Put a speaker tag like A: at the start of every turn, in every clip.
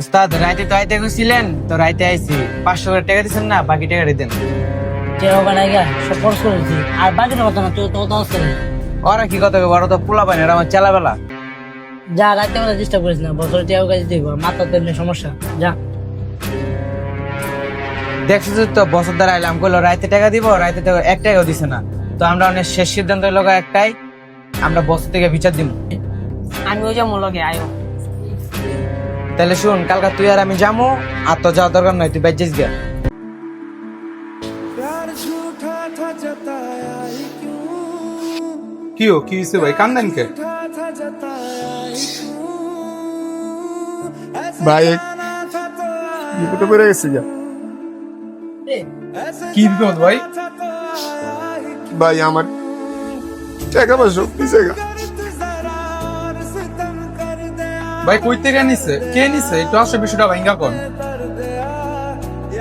A: উস্তাদ রাইতে তো আইতে গেছিলেন, তো রাইতে আইছি 500 করে টাকা দিচ্ছেন না, বাকি টাকাটা দেন।
B: সব খরচ করেছি আর বাকিটা কথা না, তো তো হচ্ছে না।
A: ওরা কি কথা বড় তো পোলা পানি, আমার চেলাবেলা।
B: যা রাতে বেলা ডিস্টার্ব করিস না, বছর টিয়াও কাজে দিব, মাথা তো এমনি সমস্যা। যা
A: দেখছিস তো বছর দ্বারা আইলাম, কইলো রাইতে টাকা দিব, রাইতে তো 1 টাকাও দিছে না। তো আমরা অনেক শেষ সিদ্ধান্ত হলো একটাই, আমরা বছর থেকে বিচার দিব।
B: আমি ওই যাবো লগে আয়ো।
A: তাহলে শুন, কালকা তুই আর আমি যাবো, আর তো যাওয়ার দরকার নয়, তুই বেঁচেস গিয়া।
C: কি হইছে ভাই, কান্দেন কে?
D: ভাই বিপদে পড়ে গেছে যা।
C: কি বিপদ ভাই?
D: ভাই আমার টাকা পয়সা পিছে গা।
C: ভাই কই থেকে নিছে, কে নিছে? একটু আসলে বিষয়টা ভাঙ্গা কোন।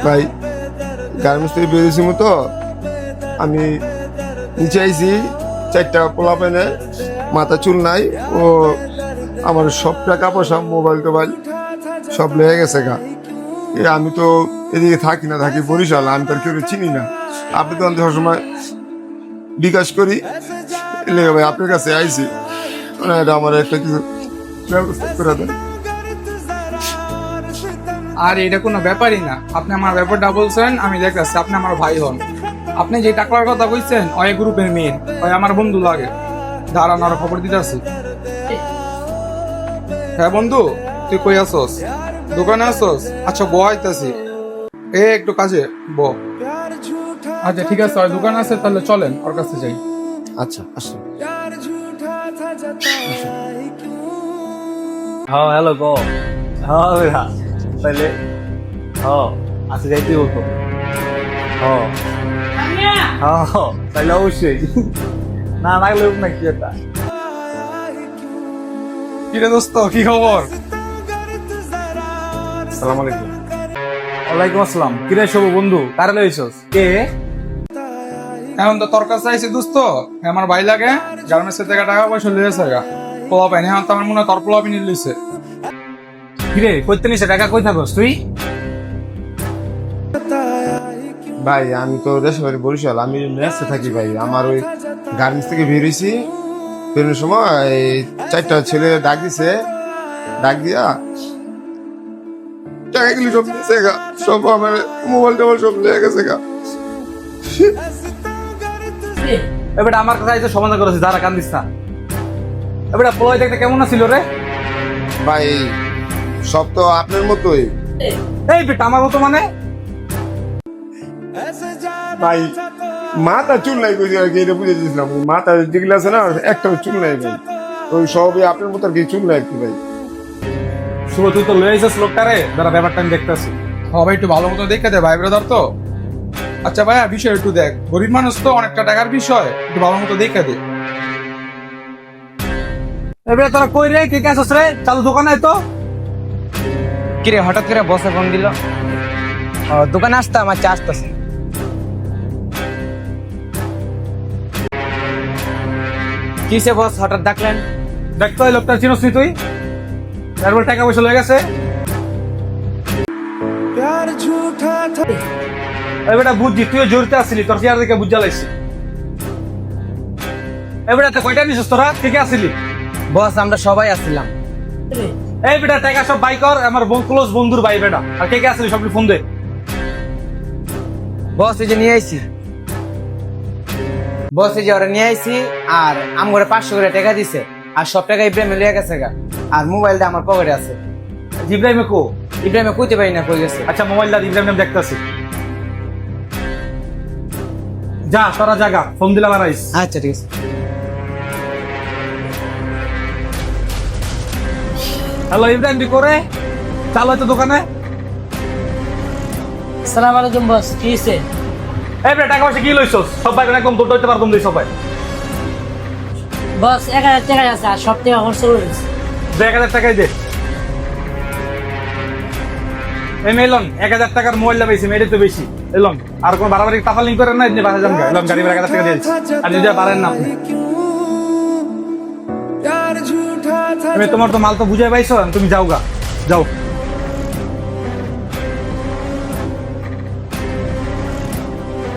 D: ভাই গার্মেন্টস থেকে বেরিয়েছি মতো আমি নিচে আইছি, 4টা পোলা পেনে, মাথা চুল নাই, ও আমার সব টাকা পয়সা মোবাইল টোবাইল সব লেগে গেছে গা। আমি তো এদিকে থাকি না, থাকি বরিশাল, আমি তার কেউ চিনি না। আপনি তো আমি সবসময় বিকাশ করি, লেগে ভাই আপনার কাছে আইছি, মানে এটা আমার একটা কিছু ব্যবস্থা করে দেন।
C: আর এটা কোনো ব্যাপারই না, আপনি আমার ব্যাপারটা বলছেন, আমি দেখতেছি আপনি আমার ভাই হন। আপনি যে টাকার কথা কইছেন, ওই গ্রুপের মেয়ে, ওই আমার বন্ধু লাগে। দাঁড়ান, আরো খবর দিতে আসি। হ্যাঁ বন্ধু, তুই কই আসস? দোকানে আসস? আচ্ছা ব আইতাছি, একটু কাজে ব। আচ্ছা ঠিক আছে, ওই দোকান আছে, তাহলে চলেন ওর কাছে যাই।
D: আচ্ছা আসুন।
E: হ্যাঁ হ্যালো গো। হ্যাঁ বেড়া তাইলে আচ্ছা যাইতে হতো। হ্যাঁ তাইলে অবশ্যই না লাগলে না কি একটা।
C: কিরে দোস্ত, কি খবর?
E: সালাম আলাইকুম। ওয়ালাইকুম আসসালাম। কিরে শুভ বন্ধু, কারে লইছস? কে?
C: এখন তো তোর কাছে আইসি দোস্ত, আমার ভাই লাগে, গার্মেন্টস থেকে টাকা পয়সা লিয়েছে গা, পোলা পাইনি। এখন তো আমার মনে হয় তোর পোলা পিনি লিছে।
E: কিরে কইতে নিছে টাকা, কই থাকস তুই?
D: ভাই আমি তো দেশে বাড়ি বরিশাল, আমি মেসে থাকি ভাই। আমার ওই গার্মেন্টস থেকে বেরিয়েছি, বেরোনোর সময় এই 4টা ছেলে ডাক দিছে, ডাক দিয়া টাকাগুলি সব নিয়েছে গা, সব আমার মোবাইল টোবাইল সব লেগে গেছে গা।
E: এবার আমার কথা তো সমাধান করেছে, যারা কান্দিস না। এবার পোলাই দেখতে কেমন ছিল রে?
D: ভাই সব তো আপনার মতোই
E: এই বেটা আমার মতো মানে?
D: ভাই, মাথা চুল নাই কইছি আর কি, এটা বুঝে দিয়েছিলাম। মাথা যেগুলো আছে না, একটাও চুল নাই ভাই, ওই সবই আপনার মতো আর কি, চুল নাই আর কি ভাই।
E: শুভ তুই তো লয়ে আইছিস লোকটারে, যারা ব্যাপারটা আমি দেখতেছি।
C: ভাই একটু ভালো মতো দেখে দে ভাই ব্রাদার তো। আচ্ছা ভাইয়া, বিষয় একটু দেখ, গরিব মানুষ তো, অনেকটা টাকার বিষয়, একটু ভালো মতো দেখে দে।
E: এবারে তোরা কই রে, কে কে আসছ রে? চালু দোকানে তো।
A: কিরে হঠাৎ করে বসে ফোন দিল? দোকানে আসতাম, আচ্ছা আসতেছি। কিসে বস হঠাৎ ডাকলেন?
E: দেখতো এই লোকটা চিনস নি তুই? তারপর টাকা পয়সা লয়ে গেছে। এবারে বুঝছি তুইও জড়িত আসছিলি, তোর চেয়ার দেখে বুঝা লাগছে। এবারে তো কয়টা নিছিস তোরা, কে কে আসছিলি?
A: বস আমরা সবাই আসছিলাম।
E: এই বেটা টাকা সব বাই কর, আমার ক্লোজ বন্ধুর ভাই বেটা। আর কে কে আসছিলি সব ফোন দে।
A: বস এই যে নিয়ে আইছি, বস এই যে ওরা নিয়ে আইছি, আর আমগরে 500 করে টাকা দিছে, আর সব টাকা ইব্রাহিম লিয়ে গেছে গা, আর মোবাইলটা আমার পকেটে আছে।
E: ইব্রাহিমে কো?
A: ইব্রাহিমে কইতে পারি না কই গেছে।
E: আচ্ছা মোবাইল দা, ইব্রাহিম নাম দেখতেছি। যা তোরা জাগা, ফোন দিলাম আর আইস।
A: আচ্ছা ঠিক আছে।
E: হ্যালো ইব্রাহিম, তুই করে চালো তো দোকানে।
B: সালাম আলাইকুম বস, কি হইছে?
E: এই বেটা টাকা পয়সা কি লইছস? সবাই একদম দৌড় হইতে পারবো না সবাই।
B: বস 1000 টাকা আছে, আর সব টাকা খরচ করেছি।
E: 1000 টাকাই দে। এই মেলন 1000 টাকার মোবাইল লাগাইছি, মেরে তো বেশি এলন। আর কোন বাড়াবাড়ি তাফালিং করেন না, আপনি বাসা যান গা। এলন গাড়ি ভাড়া 1000 টাকা দিয়েছি, আর যদি পারেন না আপনি। আমি তোমার তো মাল তো বুঝাই পাইছো, তুমি যাও গা, যাও।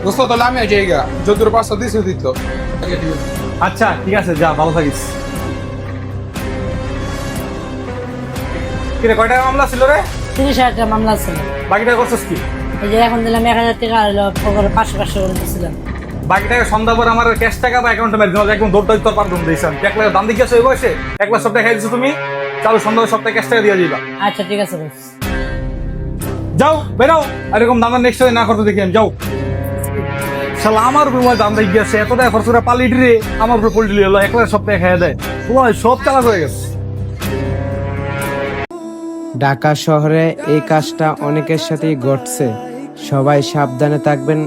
C: দোস্ত তাহলে আমি জায়গা যদুর পাঁচশো দিছি দিত
E: আচ্ছা ঠিক আছে যা ভালো থাকিস। কিরে কয় টাকা মামলা ছিল রে?
B: 30,000 টাকা মামলা ছিল।
E: বাকি টাকা করছিস কি?
B: এই যে এখন দিলাম 1,000 টাকা আর 500 করে দিয়েছিলাম।
E: বাকি টাকা সন্ধ্যা পর আমার ক্যাশ টাকা বা অ্যাকাউন্টে মেরে দিন, একদম দৌড়টা তোর পার দম দিয়েছিলাম। 1 লাখ দাম দিকে ওই বয়সে 1 লাখ সব টাকা খাই দিছো তুমি। চালু সন্ধ্যা সপ্তাহে ক্যাশ টাকা দিয়ে দিবা।
B: আচ্ছা ঠিক আছে বস।
E: যাও বেরাও, এরকম দাম নেক্সট টাইম না করতে দেখি আমি। যাও শালা আমার উপর মোবাইল দাম দিয়ে গেছে, এত টাকা খরচ করে পালিয়ে রে আমার উপর পল্টি হলো। 1 লাখ সব টাকা খাইয়া দেয়, ওই সব চালাক হয়ে গেছে।
A: ঢাকা শহরে এই কাজটা অনেকের সাথেই ঘটছে, সবাই সাবধানে থাকবেন।